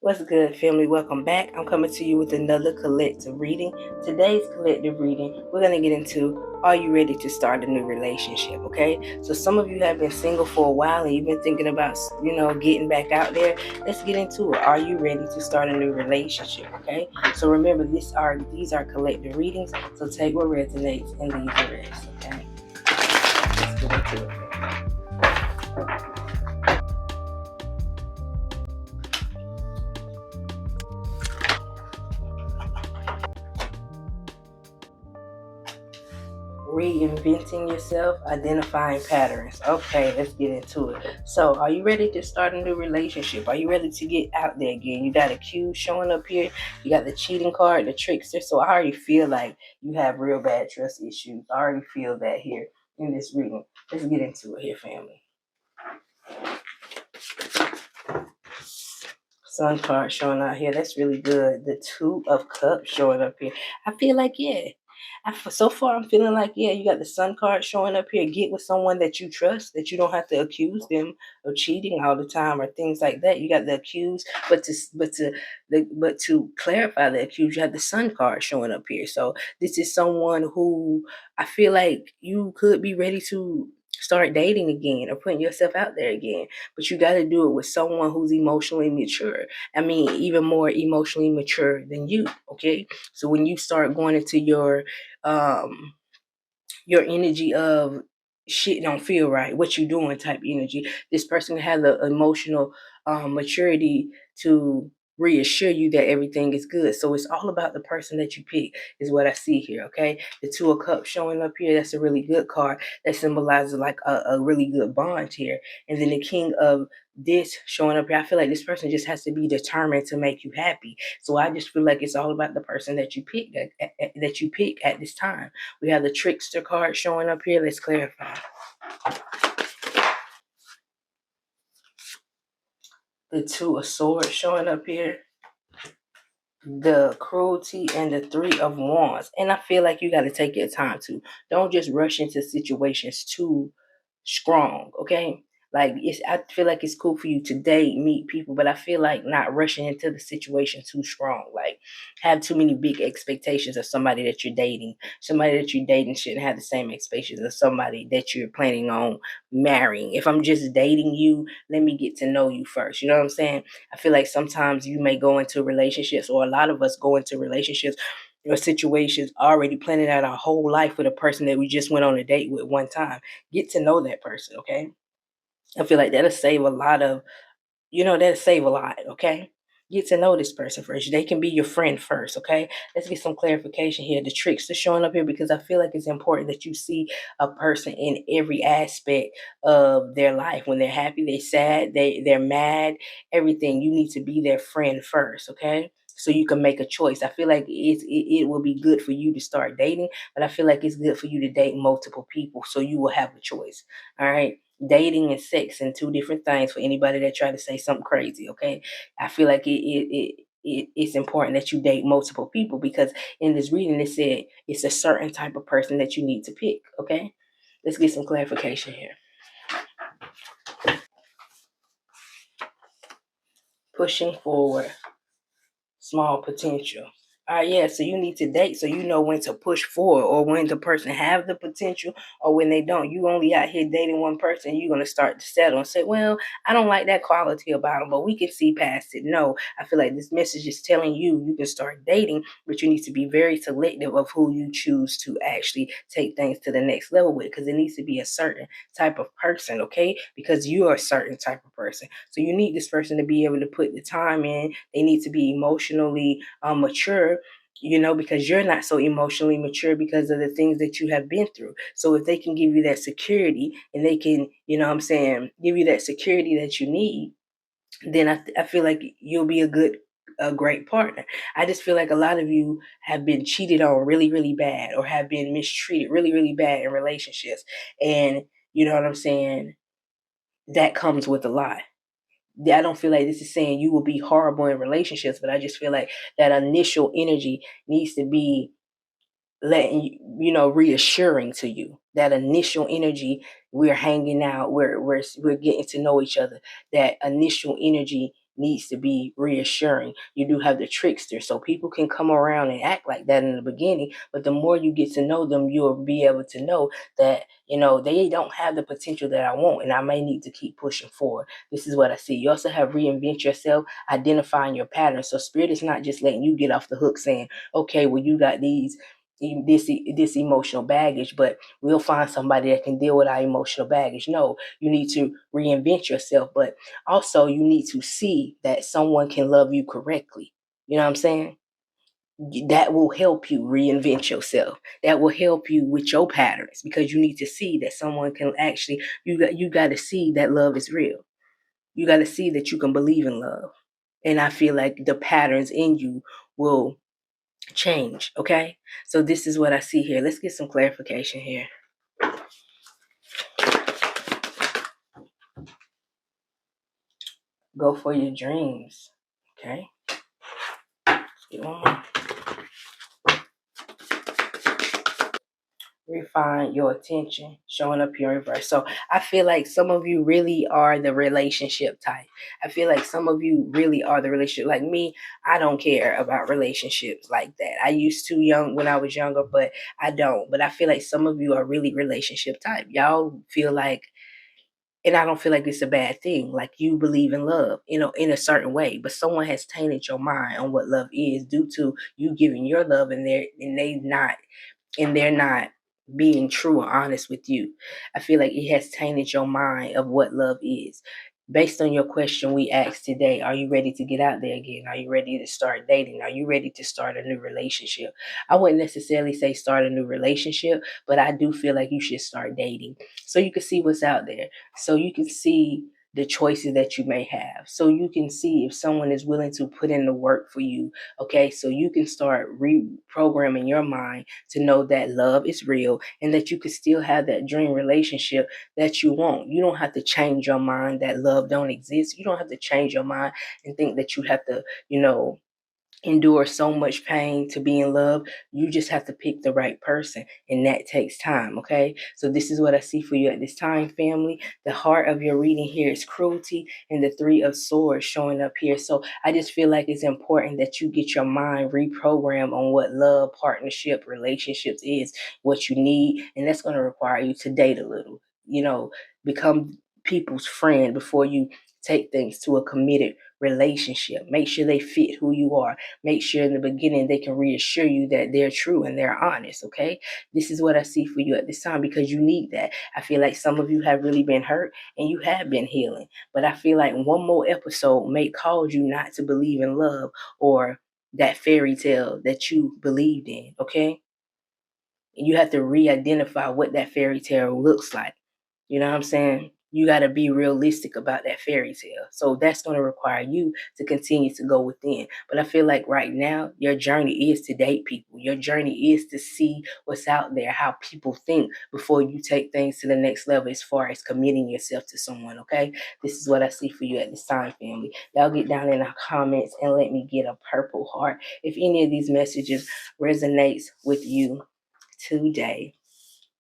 What's good, family? Welcome back. I'm coming to you with another collective reading. Today's collective reading, we're going to get into, are you ready to start a new relationship? Okay, so some of you have been single for a while and you've been thinking about, getting back out there. Let's get into it. Are you ready to start a new relationship? Okay, so remember, these are collective readings, so take what resonates and leave the rest. Okay, let's get into it. Reinventing yourself, identifying patterns. Okay, let's get into it. So, are you ready to start a new relationship? Are you ready to get out there again? You got a Q showing up here. You got the cheating card, the trickster. So, I already feel like you have real bad trust issues. I already feel that here in this reading. Let's get into it here, family. Sun card showing out here. That's really good. The Two of Cups showing up here. I feel like, yeah. So far, I'm feeling like, yeah, you got the Sun card showing up here. Get with someone that you trust, that you don't have to accuse them of cheating all the time or things like that. You got the accused, but to clarify the accused, you have the Sun card showing up here. So this is someone who I feel like you could be ready to start dating again or putting yourself out there again, but you got to do it with someone who's emotionally mature. I mean, even more emotionally mature than you. Okay, so when you start going into your energy of shit don't feel right, what you doing type energy, this person has the emotional maturity to reassure you that everything is good. So it's all about the person that you pick is what I see here. Okay, the Two of Cups showing up here, that's a really good card that symbolizes like a really good bond here. And then the King of this showing up here, I feel like this person just has to be determined to make you happy. So I just feel like it's all about the person that you pick that you pick at this time. We have the trickster card showing up here. Let's clarify. The Two of Swords showing up here. The Cruelty and the Three of Wands. And I feel like you got to take your time too. Don't just rush into situations too strong, okay? Like I feel like it's cool for you to date, meet people, but I feel like not rushing into the situation too strong. Like have too many big expectations of somebody that you're dating. Somebody that you're dating shouldn't have the same expectations of somebody that you're planning on marrying. If I'm just dating you, let me get to know you first. You know what I'm saying? I feel like sometimes you may go into relationships, or a lot of us go into relationships or situations already planning out our whole life with a person that we just went on a date with one time. Get to know that person, okay? I feel like that'll save a lot of, that'll save a lot, okay? Get to know this person first. They can be your friend first, okay? Let's get some clarification here. The tricks are showing up here because I feel like it's important that you see a person in every aspect of their life. When they're happy, they're sad, they're mad, everything. You need to be their friend first, okay? So you can make a choice. I feel like it will be good for you to start dating, but I feel like it's good for you to date multiple people so you will have a choice. All right. Dating and sex and two different things for anybody that try to say something crazy. Okay, I feel like it's important that you date multiple people because in this reading it said it's a certain type of person that you need to pick. Okay, let's get some clarification here. Pushing forward, small potential. All right, yeah, so you need to date so you know when to push forward or when the person have the potential or when they don't. You only out here dating one person, you're going to start to settle and say, well, I don't like that quality about them, but we can see past it. No, I feel like this message is telling you you can start dating, but you need to be very selective of who you choose to actually take things to the next level with because it needs to be a certain type of person, okay? Because you are a certain type of person. So you need this person to be able to put the time in. They need to be emotionally mature, because you're not so emotionally mature because of the things that you have been through. So if they can give you that security and they can, give you that security that you need, then I feel like you'll be a great partner. I just feel like a lot of you have been cheated on really, really bad or have been mistreated really, really bad in relationships. And you know what I'm saying? That comes with a lot. I don't feel like this is saying you will be horrible in relationships, but I just feel like that initial energy needs to be letting reassuring to you. That initial energy, we're hanging out, we're getting to know each other. That initial energy needs to be reassuring. You do have the trickster. So people can come around and act like that in the beginning, but the more you get to know them, you'll be able to know that, they don't have the potential that I want, and I may need to keep pushing forward. This is what I see. You also have reinvent yourself, identifying your patterns. So spirit is not just letting you get off the hook saying, okay, well, you got this emotional baggage, but we'll find somebody that can deal with our emotional baggage. No, you need to reinvent yourself, but also you need to see that someone can love you correctly. You know what I'm saying? That will help you reinvent yourself. That will help you with your patterns, because you need to see that someone can actually, you got to see that love is real. You got to see that you can believe in love. And I feel like the patterns in you will change. Okay. So this is what I see here. Let's get some clarification here. Go for your dreams. Okay. Get one more. Refine your attention, showing up here in reverse. So I feel like some of you really are the relationship type. I feel like some of you really are the relationship. Like me, I don't care about relationships like that. I used to when I was younger, but I don't. But I feel like some of you are really relationship type. Y'all feel like, and I don't feel like it's a bad thing. Like you believe in love, in a certain way, but someone has tainted your mind on what love is due to you giving your love, and they're not being true or honest with you. I feel like it has tainted your mind of what love is. Based on your question we asked today, are you ready to get out there again? Are you ready to start dating? Are you ready to start a new relationship? I wouldn't necessarily say start a new relationship, but I do feel like you should start dating so you can see what's out there. So you can see the choices that you may have. So you can see if someone is willing to put in the work for you. Okay, so you can start reprogramming your mind to know that love is real and that you can still have that dream relationship that you want. You don't have to change your mind that love don't exist. You don't have to change your mind and think that you have to, endure so much pain to be in love. You just have to pick the right person, and that takes time. Okay, so this is what I see for you at this time, family. The heart of your reading here is cruelty, and the 3 of swords showing up here. So I just feel like it's important that you get your mind reprogrammed on what love, partnership, relationships is, what you need, and that's going to require you to date a little, become people's friend before you take things to a committed relationship. Make sure they fit who you are. Make sure in the beginning they can reassure you that they're true and they're honest. Okay, this is what I see for you at this time, because you need that. I feel like some of you have really been hurt and you have been healing, but I feel like one more episode may cause you not to believe in love or that fairy tale that you believed in. Okay, and you have to re-identify what that fairy tale looks like. You know what I'm saying? You got to be realistic about that fairy tale. So that's going to require you to continue to go within. But I feel like right now, your journey is to date people. Your journey is to see what's out there, how people think before you take things to the next level as far as committing yourself to someone, okay? This is what I see for you at this time, family. Y'all get down in the comments and let me get a purple heart if any of these messages resonates with you today.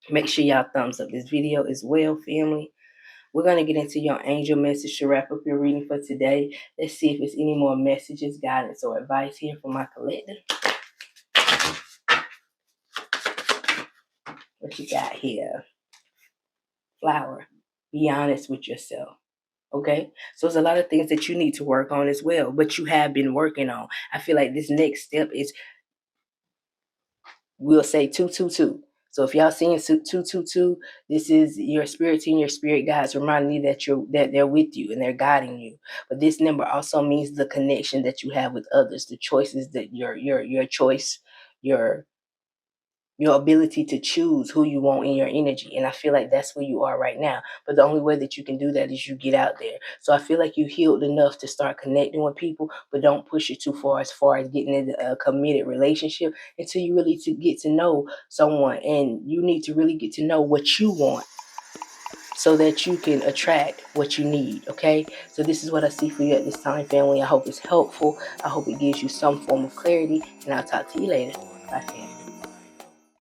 Make sure y'all thumbs up this video as well, family. We're going to get into your angel message to wrap up your reading for today. Let's see if there's any more messages, guidance, or advice here from my collective. What you got here? Flower. Be honest with yourself. Okay, so there's a lot of things that you need to work on as well, but you have been working on. I feel like this next step is, we'll say 222. So if y'all seeing 222, this is your spirit team, your spirit guides reminding you that they're with you and they're guiding you. But this number also means the connection that you have with others, the choices that your choice, your ability to choose who you want in your energy. And I feel like that's where you are right now. But the only way that you can do that is you get out there. So I feel like you healed enough to start connecting with people, but don't push it too far as getting into a committed relationship until you really get to know someone. And you need to really get to know what you want so that you can attract what you need. Okay, so this is what I see for you at this time, family. I hope it's helpful. I hope it gives you some form of clarity, and I'll talk to you later. Bye, family.